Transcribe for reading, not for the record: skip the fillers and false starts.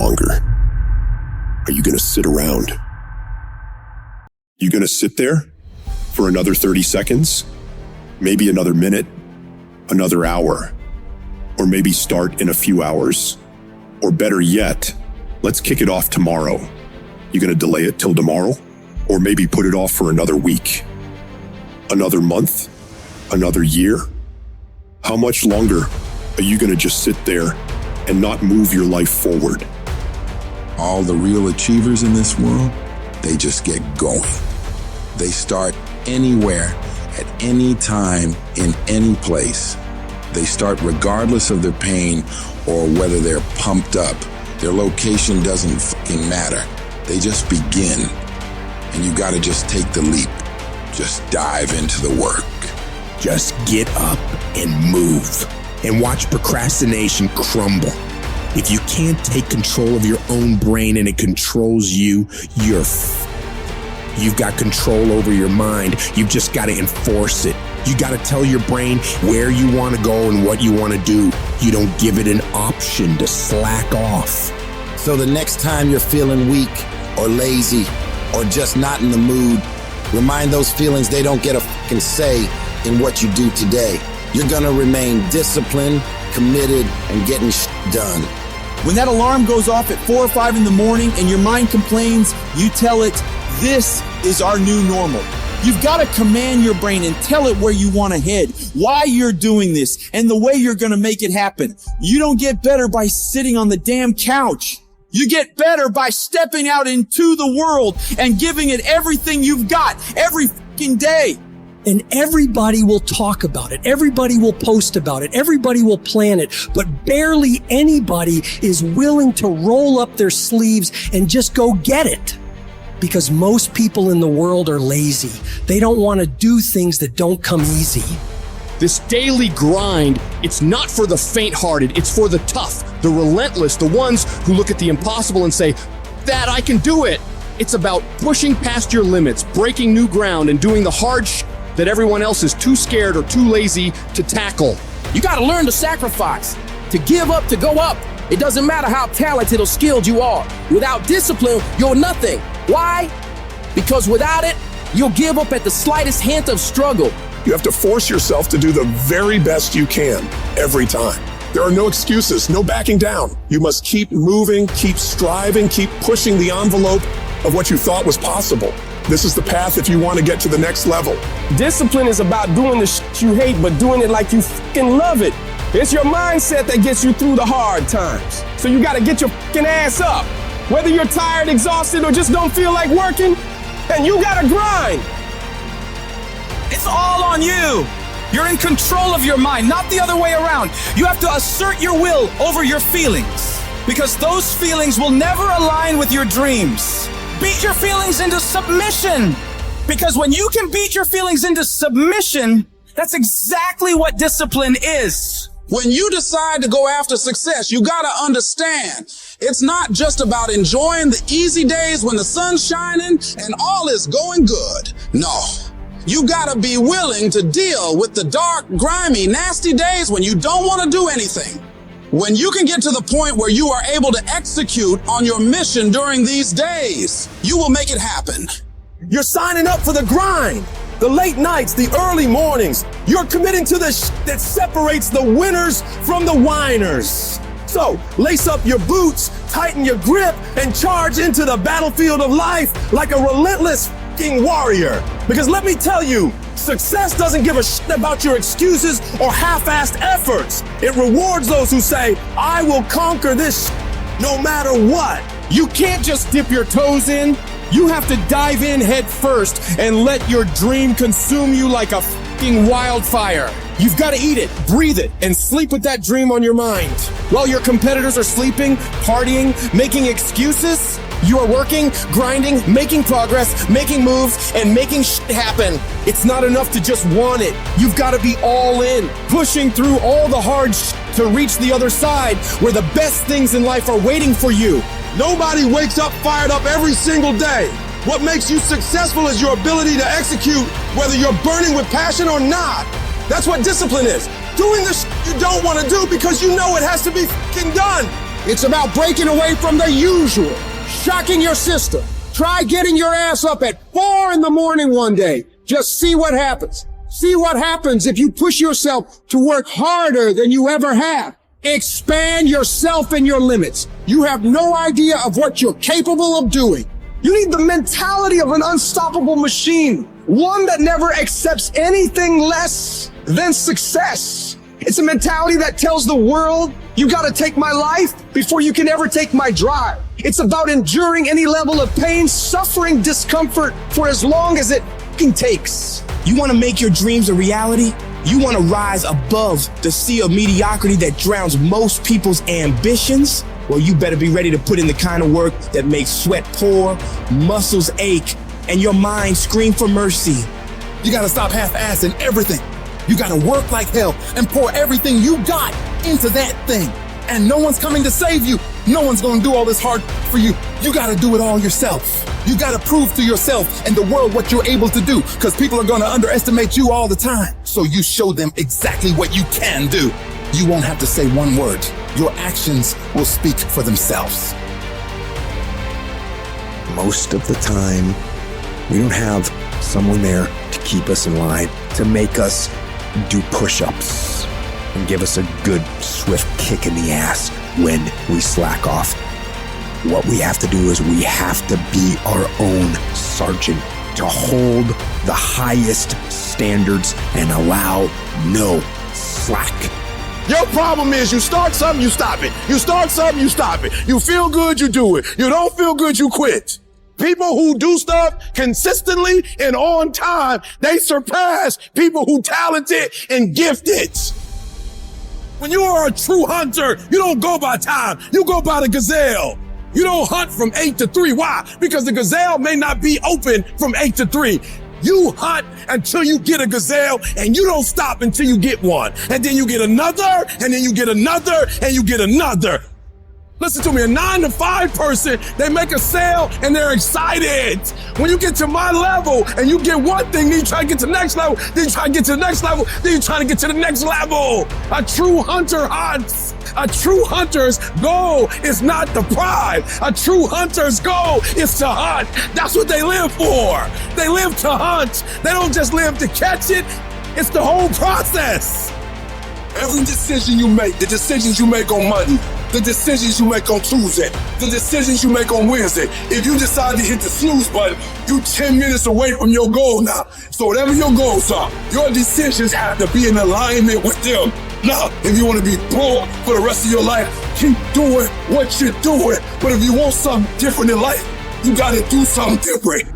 longer. Are you going to sit around? You going to sit there for another 30 seconds? Maybe another minute, another hour, or maybe start in a few hours. Or better yet, let's kick it off tomorrow. You going to delay it till tomorrow? Or maybe put it off for another week? Another month? Another year? How much longer are you going to just sit there and not move your life forward? All the real achievers in this world, they just get going. They start anywhere, at any time, in any place. They start regardless of their pain or whether they're pumped up. Their location doesn't fucking matter. They just begin. And you gotta just take the leap. Just dive into the work. Just get up and move and watch procrastination crumble. If you can't take control of your own brain and it controls you, you've got control over your mind. You've just got to enforce it. You got to tell your brain where you want to go and what you want to do. You don't give it an option to slack off. So the next time you're feeling weak or lazy or just not in the mood, remind those feelings they don't get a fucking say in what you do today. You're gonna remain disciplined, committed, and getting done. When that alarm goes off at 4 or 5 in the morning and your mind complains, you tell it, this is our new normal. You've got to command your brain and tell it where you want to head, why you're doing this, and the way you're going to make it happen. You don't get better by sitting on the damn couch. You get better by stepping out into the world and giving it everything you've got every fucking day. And everybody will talk about it. Everybody will post about it. Everybody will plan it. But barely anybody is willing to roll up their sleeves and just go get it. Because most people in the world are lazy. They don't want to do things that don't come easy. This daily grind, it's not for the faint-hearted, it's for the tough, the relentless, the ones who look at the impossible and say, that I can do it. It's about pushing past your limits, breaking new ground, and doing the hard that everyone else is too scared or too lazy to tackle. You got to learn to sacrifice, to give up, to go up. It doesn't matter how talented or skilled you are. Without discipline, you're nothing. Why? Because without it, you'll give up at the slightest hint of struggle. You have to force yourself to do the very best you can every time. There are no excuses, no backing down. You must keep moving, keep striving, keep pushing the envelope of what you thought was possible. This is the path if you want to get to the next level. Discipline is about doing the shit you hate, but doing it like you fucking love it. It's your mindset that gets you through the hard times. So you gotta get your fucking ass up. Whether you're tired, exhausted, or just don't feel like working, and you gotta grind. It's all on you. You're in control of your mind, not the other way around. You have to assert your will over your feelings, because those feelings will never align with your dreams. Beat your feelings into submission, because when you can beat your feelings into submission, that's exactly what discipline is. When you decide to go after success, you gotta understand, it's not just about enjoying the easy days when the sun's shining and all is going good. No. You gotta be willing to deal with the dark, grimy, nasty days when you don't want to do anything. When you can get to the point where you are able to execute on your mission during these days, you will make it happen. You're signing up for the grind, the late nights, the early mornings. You're committing to the that separates the winners from the whiners. So lace up your boots, tighten your grip, and charge into the battlefield of life like a relentless warrior. Because let me tell you, success doesn't give a shit about your excuses or half-assed efforts. It rewards those who say, I will conquer this no matter what. You can't just dip your toes in. You have to dive in head first and let your dream consume you like a fucking wildfire. You've got to eat it, breathe it, and sleep with that dream on your mind. While your competitors are sleeping, partying, making excuses, you are working, grinding, making progress, making moves, and making shit happen. It's not enough to just want it. You've got to be all in, pushing through all the hard shit to reach the other side where the best things in life are waiting for you. Nobody wakes up fired up every single day. What makes you successful is your ability to execute whether you're burning with passion or not. That's what discipline is. Doing the shit you don't want to do because you know it has to be fucking done. It's about breaking away from the usual, shocking your system. Try getting your ass up at 4 in the morning one day. Just see what happens. See what happens if you push yourself to work harder than you ever have. Expand yourself and your limits. You have no idea of what you're capable of doing. You need the mentality of an unstoppable machine, one that never accepts anything less than success. It's a mentality that tells the world, you gotta take my life before you can ever take my drive. It's about enduring any level of pain, suffering, discomfort for as long as it takes. You want to make your dreams a reality? You want to rise above the sea of mediocrity that drowns most people's ambitions? Well, you better be ready to put in the kind of work that makes sweat pour, muscles ache, and your mind scream for mercy. You gotta stop half-assing everything. You gotta work like hell and pour everything you got into that thing. And no one's coming to save you. No one's gonna do all this hard for you. You gotta do it all yourself. You gotta prove to yourself and the world what you're able to do, because people are gonna underestimate you all the time. So you show them exactly what you can do. You won't have to say one word. Your actions will speak for themselves. Most of the time, we don't have someone there to keep us in line, to make us do push-ups and give us a good, swift kick in the ass when we slack off. What we have to do is we have to be our own sergeant, to hold the highest standards and allow no slack. Your problem is you start something, you stop it. You start something, you stop it. You feel good, you do it. You don't feel good, you quit. People who do stuff consistently and on time, they surpass people who talented and gifted. When you are a true hunter, you don't go by time, you go by the gazelle. You don't hunt from 8 to 3. Why? Because the gazelle may not be open from 8 to 3. You hunt until you get a gazelle, and you don't stop until you get one. And then you get another, and then you get another, and you get another. Listen to me, a 9 to 5 person, they make a sale and they're excited. When you get to my level and you get one thing, then you try to get to the next level, then you try to get to the next level, then you try to get to the next level. A true hunter hunts. A true hunter's goal is not the prize. A true hunter's goal is to hunt. That's what they live for. They live to hunt. They don't just live to catch it. It's the whole process. Every decision you make, the decisions you make on Monday, the decisions you make on Tuesday, the decisions you make on Wednesday, if you decide to hit the snooze button, you 10 minutes away from your goal now. So whatever your goals are, your decisions have to be in alignment with them. Now, if you want to be broke for the rest of your life, keep doing what you're doing. But if you want something different in life, you got to do something different.